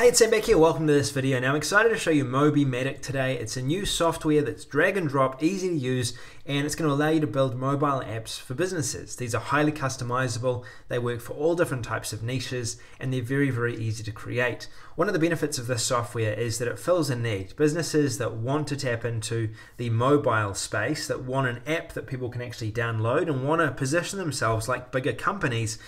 Hey, it's Sam back here. Welcome to this video. Now I'm excited to show you MobiMatic today. It's a new software that's drag and drop, easy to use, and it's going to allow you to build mobile apps for businesses. These are highly customizable, they work for all different types of niches, and they're very, very easy to create. One of the benefits of this software is that it fills a need. Businesses that want to tap into the mobile space, that want an app that people can actually download and want to position themselves like bigger companies,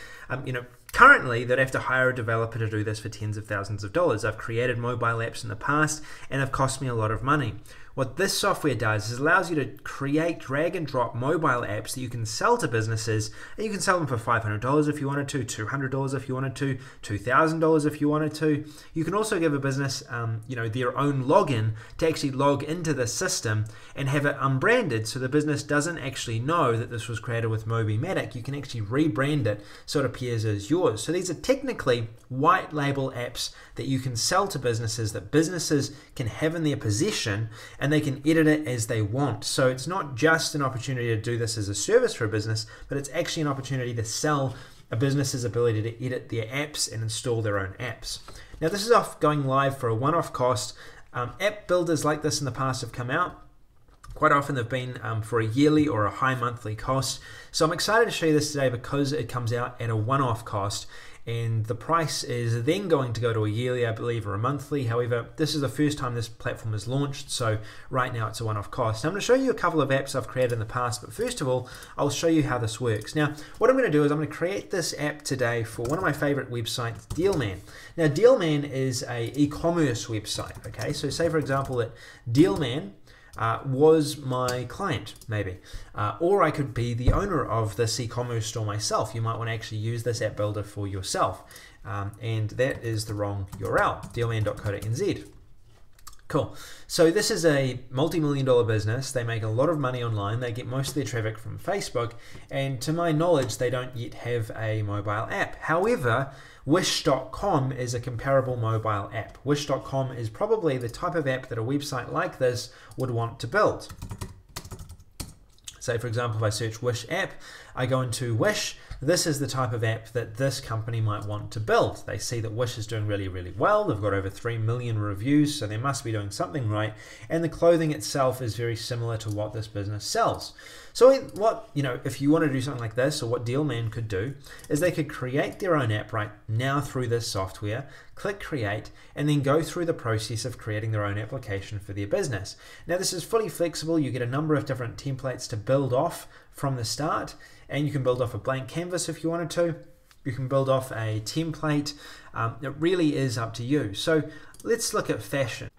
currently, they'd have to hire a developer to do this for tens of thousands of dollars. I've created mobile apps in the past and have cost me a lot of money. What this software does is allows you to create drag and drop mobile apps that you can sell to businesses, and you can sell them for $500 if you wanted to, $200 if you wanted to, $2,000 if you wanted to. You can also give a business their own login to actually log into the system and have it unbranded so the business doesn't actually know that this was created with MobiMatic. You can actually rebrand it so it appears as yours. So these are technically white label apps that you can sell to businesses that businesses can have in their possession, and they can edit it as they want. So it's not just an opportunity to do this as a service for a business, but it's actually an opportunity to sell a business's ability to edit their apps and install their own apps. Now this is going live for a one-off cost. App builders like this in the past have come out. Quite often they've been for a yearly or a high monthly cost. So I'm excited to show you this today because it comes out at a one-off cost, and the price is then going to go to a yearly, I believe, or a monthly. However, this is the first time this platform is launched, so right now it's a one-off cost. Now, I'm going to show you a couple of apps I've created in the past, but first of all, I'll show you how this works. Now, what I'm going to do is I'm going to create this app today for one of my favorite websites, Dealman. Now, Dealman is a e-commerce website, okay? So say, for example, that Dealman was my client, maybe. Or I could be the owner of this e-commerce store myself. You might want to actually use this app builder for yourself. And that is the wrong URL, dealman.co.nz. Cool. So this is a multi-million-dollar business. They make a lot of money online. They get most of their traffic from Facebook. And to my knowledge, they don't yet have a mobile app. However, Wish.com is a comparable mobile app. Wish.com is probably the type of app that a website like this would want to build. Say, for example, if I search Wish app, I go into Wish. This is the type of app that this company might want to build. They see that Wish is doing really, really well. They've got over 3 million reviews, so they must be doing something right. And the clothing itself is very similar to what this business sells. So if you want to do something like this, or what Dealman could do, is they could create their own app right now through this software, click create, and then go through the process of creating their own application for their business. Now this is fully flexible. You get a number of different templates to build off from the start, and you can build off a blank canvas if you wanted to. You can build off a template. It really is up to you. So let's look at fashion.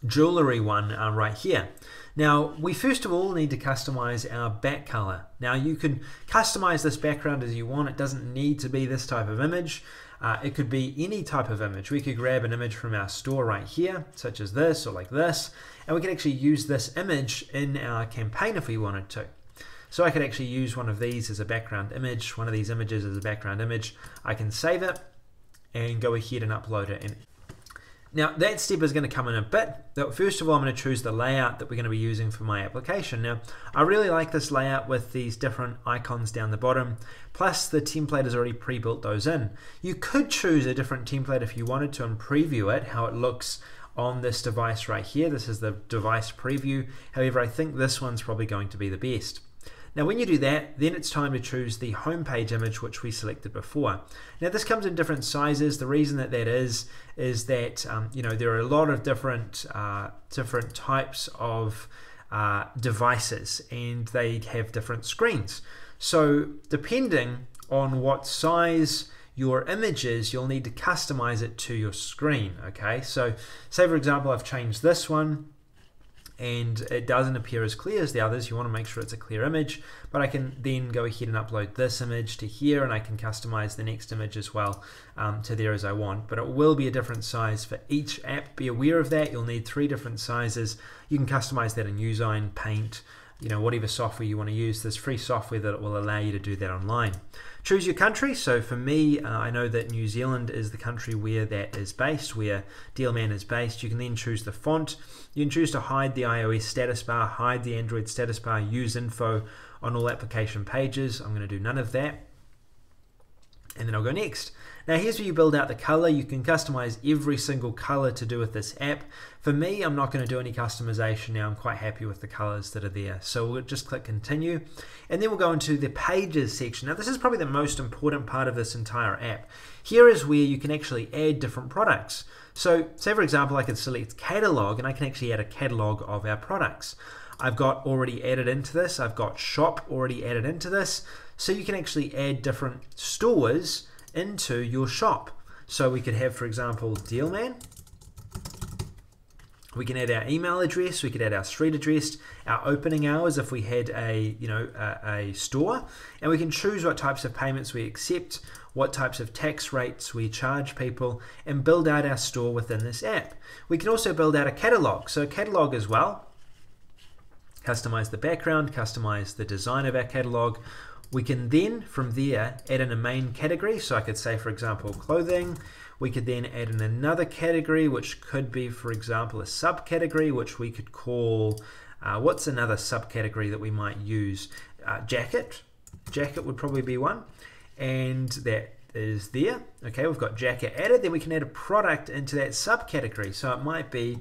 Jewelry one right here. Now we first of all need to customize our back color. Now you can customize this background as you want. It doesn't need to be this type of image. It could be any type of image. We could grab an image from our store right here, such as this or like this, and we could actually use this image in our campaign if we wanted to. So I could actually use one of these as a background image, one of these images as a background image. I can save it and go ahead and upload it. Now that step is going to come in a bit. First of all, I'm going to choose the layout that we're going to be using for my application. Now I really like this layout with these different icons down the bottom, plus the template has already pre-built those in. You could choose a different template if you wanted to and preview it, how it looks on this device right here. This is the device preview. However, I think this one's probably going to be the best. Now when you do that, then it's time to choose the homepage image which we selected before. Now this comes in different sizes. The reason that is that there are a lot of different types of devices, and they have different screens. So depending on what size your image is, you'll need to customize it to your screen. Okay, so say for example I've changed this one, and it doesn't appear as clear as the others. You want to make sure it's a clear image, but I can then go ahead and upload this image to here, and I can customize the next image as well to there as I want, but it will be a different size for each app. Be aware of that. You'll need 3 different sizes. You can customize that in Usign, Paint, whatever software you want to use. There's free software that will allow you to do that online. Choose your country. So for me, I know that New Zealand is the country where that is based, where Dealman is based. You can then choose the font. You can choose to hide the iOS status bar, hide the Android status bar, use info on all application pages. I'm going to do none of that. and then I'll go next. Now here's where you build out the color. You can customize every single color to do with this app. For me, I'm not going to do any customization now. I'm quite happy with the colors that are there. So we'll just click continue, and then we'll go into the pages section. Now this is probably the most important part of this entire app. Here is where you can actually add different products. So say for example, I could select catalog, and I can actually add a catalog of our products. I've got already added into this. I've got shop already added into this. So you can actually add different stores into your shop. So we could have, for example, Dealman. We can add our email address. We could add our street address, our opening hours if we had a store, and we can choose what types of payments we accept, what types of tax rates we charge people, and build out our store within this app. We can also build out a catalog. So a catalog as well. Customize the background, customize the design of our catalog. We can then, from there, add in a main category. So I could say, for example, clothing. We could then add in another category, which could be, for example, a subcategory, which we could call, what's another subcategory that we might use? Jacket. Jacket would probably be one. And that is there. Okay, we've got jacket added. Then we can add a product into that subcategory. So it might be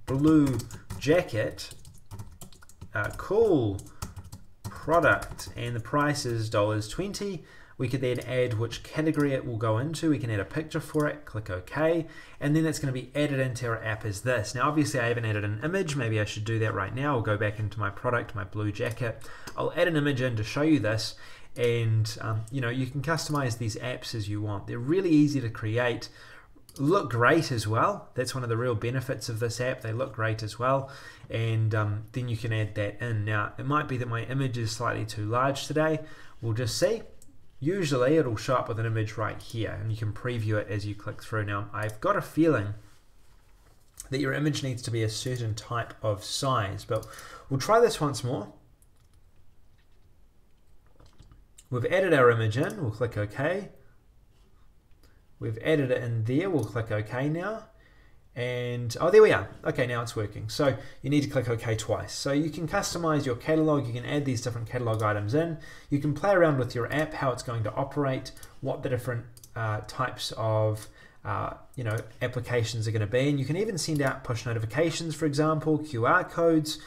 blue jacket, cool product, and the price is $20. We could then add which category it will go into. We can add a picture for it, click OK, and then it's going to be added into our app as this. Now obviously I haven't added an image. Maybe I should do that right now. I'll go back into my product, my blue jacket. I'll add an image in to show you this, and you can customize these apps as you want. They're really easy to create, look great as well. That's one of the real benefits of this app. They look great as well, and then you can add that in. Now it might be that my image is slightly too large today. We'll just see. Usually it'll show up with an image right here, and you can preview it as you click through. Now I've got a feeling that your image needs to be a certain type of size, but we'll try this once more. We've added our image in, we'll click OK. We've added it in there, we'll click OK now. And oh, there we are. Okay, now it's working. So you need to click OK twice. So you can customize your catalog. You can add these different catalog items in. You can play around with your app, how it's going to operate, what the different types of applications are going to be. And you can even send out push notifications, for example, QR codes,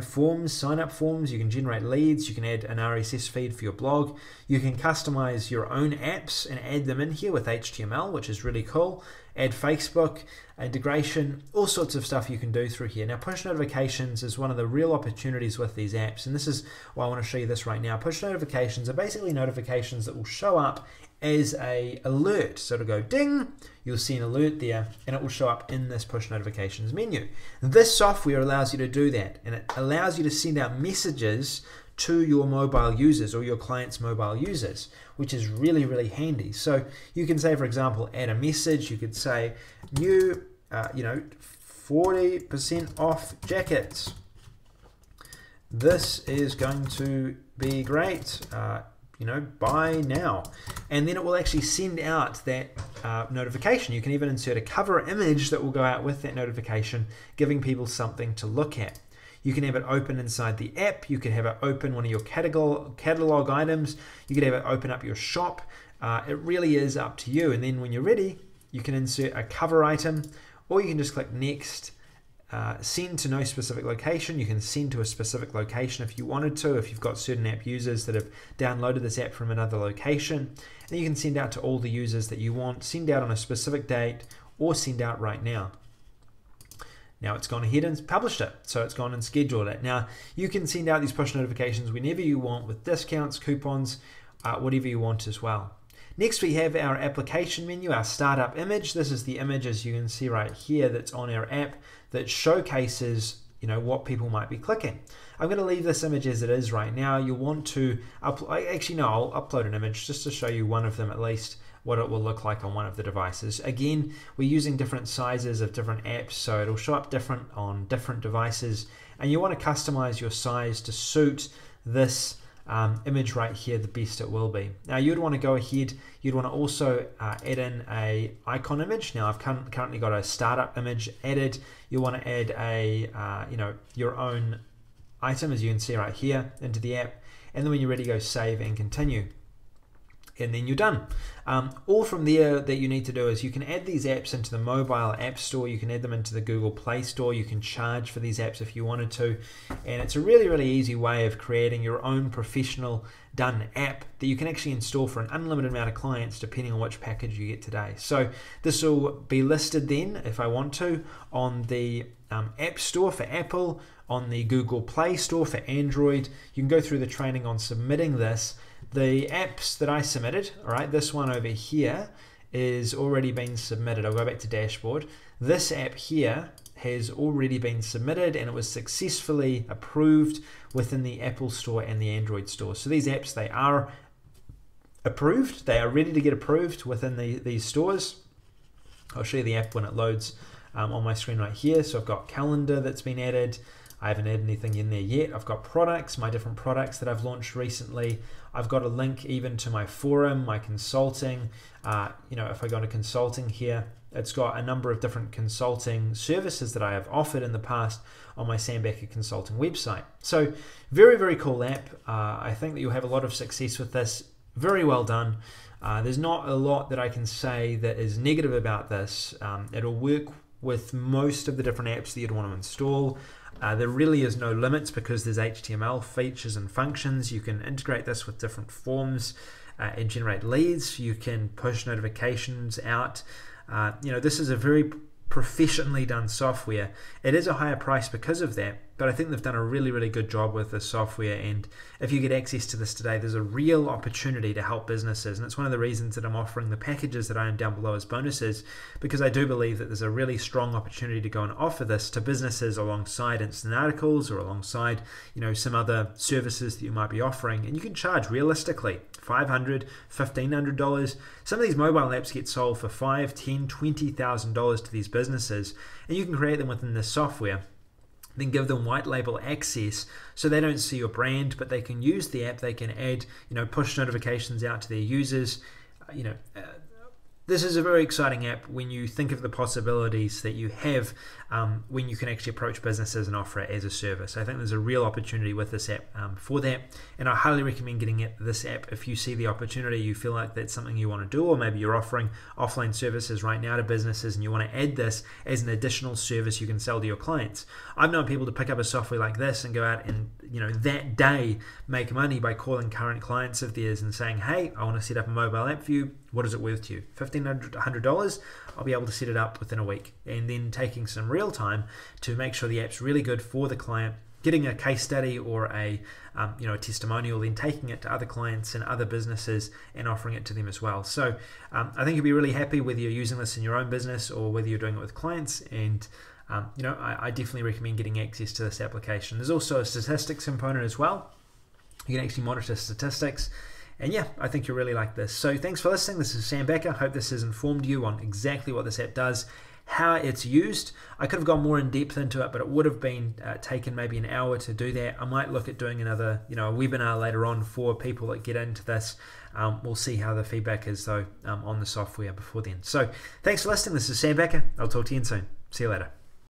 forms, sign up forms. You can generate leads. You can add an RSS feed for your blog. You can customize your own apps and add them in here with HTML, which is really cool. Add Facebook integration, all sorts of stuff you can do through here. Now push notifications is one of the real opportunities with these apps, and this is why I want to show you this right now. Push notifications are basically notifications that will show up as a alert. So it'll go ding, you'll see an alert there, and it will show up in this push notifications menu. This software allows you to do that, and it allows you to send out messages to your mobile users or your client's mobile users, which is really, really handy. So you can say, for example, add a message. You could say new 40% off jackets. This is going to be great. Buy now. And then it will actually send out that notification. You can even insert a cover image that will go out with that notification, giving people something to look at. You can have it open inside the app. You could have it open one of your catalog items. You could have it open up your shop. It really is up to you. And then when you're ready, you can insert a cover item, or you can just click next, send to no specific location. You can send to a specific location if you wanted to, if you've got certain app users that have downloaded this app from another location. And you can send out to all the users that you want, send out on a specific date, or send out right now. Now it's gone ahead and published it, so it's gone and scheduled it. Now you can send out these push notifications whenever you want with discounts, coupons, whatever you want as well. Next we have our application menu, our startup image. This is the image, as you can see right here, that's on our app that showcases what people might be clicking. I'm going to leave this image as it is right now. You'll want to I'll upload an image just to show you one of them at least, what it will look like on one of the devices. Again, we're using different sizes of different apps, so it'll show up different on different devices, and you want to customize your size to suit this image right here the best it will be. Now you'd want to go ahead, you'd want to also add in a icon image. Now I've currently got a startup image added. You want to add a your own item, as you can see right here, into the app, and then when you're ready, go save and continue. and then you're done. All from there that you need to do is you can add these apps into the mobile app store, you can add them into the Google Play Store, you can charge for these apps if you wanted to, and it's a really easy way of creating your own professional done app that you can actually install for an unlimited amount of clients depending on which package you get today. So this will be listed then, if I want to, on the App Store for Apple, on the Google Play Store for Android. You can go through the training on submitting this. The apps that I submitted, all right, this one over here is already been submitted. I'll go back to dashboard. This app here has already been submitted and it was successfully approved within the Apple Store and the Android Store. So these apps, they are approved. They are ready to get approved within these stores. I'll show you the app when it loads on my screen right here. So I've got calendar that's been added. I haven't added anything in there yet. I've got products, my different products that I've launched recently. I've got a link even to my forum, my consulting. If I go to consulting here, it's got a number of different consulting services that I have offered in the past on my Sam Becker Consulting website. So very cool app. I think that you'll have a lot of success with this. Very well done. There's not a lot that I can say that is negative about this. It'll work with most of the different apps that you'd want to install. There really is no limits because there's HTML features and functions. You can integrate this with different forms and generate leads. You can push notifications out. This is a very professionally done software. It is a higher price because of that, but I think they've done a really good job with this software, and if you get access to this today, there's a real opportunity to help businesses, and it's one of the reasons that I'm offering the packages that I am down below as bonuses, because I do believe that there's a really strong opportunity to go and offer this to businesses alongside instant articles or alongside some other services that you might be offering, and you can charge realistically $500, $1,500. Some of these mobile apps get sold for $5,000, $10,000, $20,000 to these businesses, and you can create them within this software, then give them white label access so they don't see your brand, but they can use the app. They can add push notifications out to their users. This is a very exciting app when you think of the possibilities that you have when you can actually approach businesses and offer it as a service. I think there's a real opportunity with this app for that, and I highly recommend getting this app if you see the opportunity, you feel like that's something you want to do, or maybe you're offering offline services right now to businesses and you want to add this as an additional service you can sell to your clients. I've known people to pick up a software like this and go out and that day make money by calling current clients of theirs and saying, hey, I want to set up a mobile app for you. What is it worth to you? $1,500. I'll be able to set it up within a week, and then taking some real time to make sure the app's really good for the client, getting a case study or a testimonial, then taking it to other clients and other businesses and offering it to them as well. So I think you'll be really happy whether you're using this in your own business or whether you're doing it with clients, and I definitely recommend getting access to this application. There's also a statistics component as well. You can actually monitor statistics. And yeah, I think you'll really like this. So thanks for listening. This is Sam Becker. Hope this has informed you on exactly what this app does, how it's used. I could have gone more in depth into it, but it would have been taken maybe an hour to do that. I might look at doing another, a webinar later on for people that get into this. We'll see how the feedback is though on the software before then. So thanks for listening. This is Sam Becker. I'll talk to you soon. See you later.